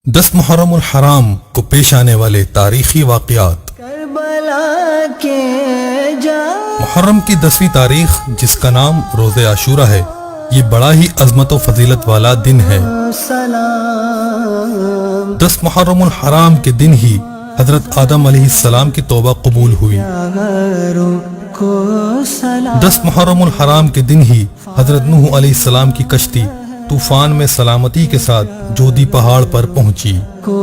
10 محرم الحرام کو پیش آنے والے تاریخی واقعات۔ کربلا کے محرم کی 10ویں تاریخ جس کا نام روز عاشورہ ہے، یہ بڑا ہی عظمت و فضیلت والا دن ہے۔ سلام 10 محرم الحرام کے دن ہی حضرت آدم علیہ السلام کی توبہ قبول ہوئی۔ غیروں کو سلام 10 محرم الحرام کے دن ہی حضرت نوح علیہ السلام کی کشتی طوفان میں سلامتی کے ساتھ جودی پہاڑ پر پہنچی۔ کو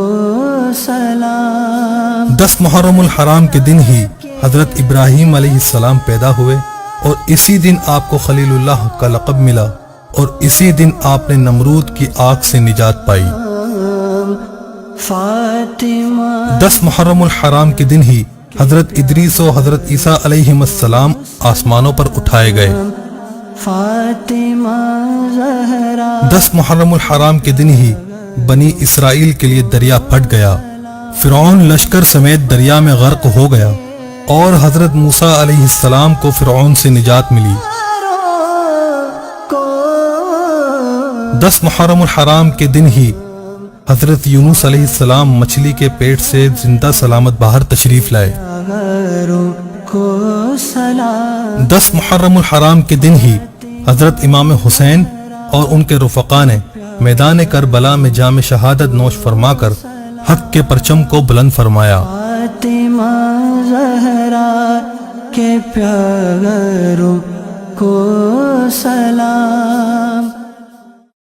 سلام 10 محرم الحرام کے دن ہی حضرت ابراہیم علیہ السلام پیدا ہوئے اور اسی دن آپ کو خلیل اللہ کا لقب ملا، اور اسی دن آپ نے نمرود کی آگ سے نجات پائی۔ فاطمہ 10 محرم الحرام کے دن ہی حضرت ادریس و حضرت عیسیٰ علیہ السلام آسمانوں پر اٹھائے گئے۔ فاطمہ زہرا 10 محرم الحرام کے دن ہی بنی اسرائیل کے لیے دریا پھٹ گیا، فرعون لشکر سمیت دریا میں غرق ہو گیا، اور حضرت موسیٰ علیہ السلام کو فرعون سے نجات ملی۔ کو 10 محرم الحرام کے دن ہی حضرت یونس علیہ السلام مچھلی کے پیٹ سے زندہ سلامت باہر تشریف لائے۔ غیروں کو سلام 10 محرم الحرام کے دن ہی حضرت امام حسین اور ان کے رفقا نے میدان کربلا میں جام شہادت نوش فرما کر حق کے پرچم کو بلند فرمایا۔ فاطمہ زہرا کے پیاروں کو سلام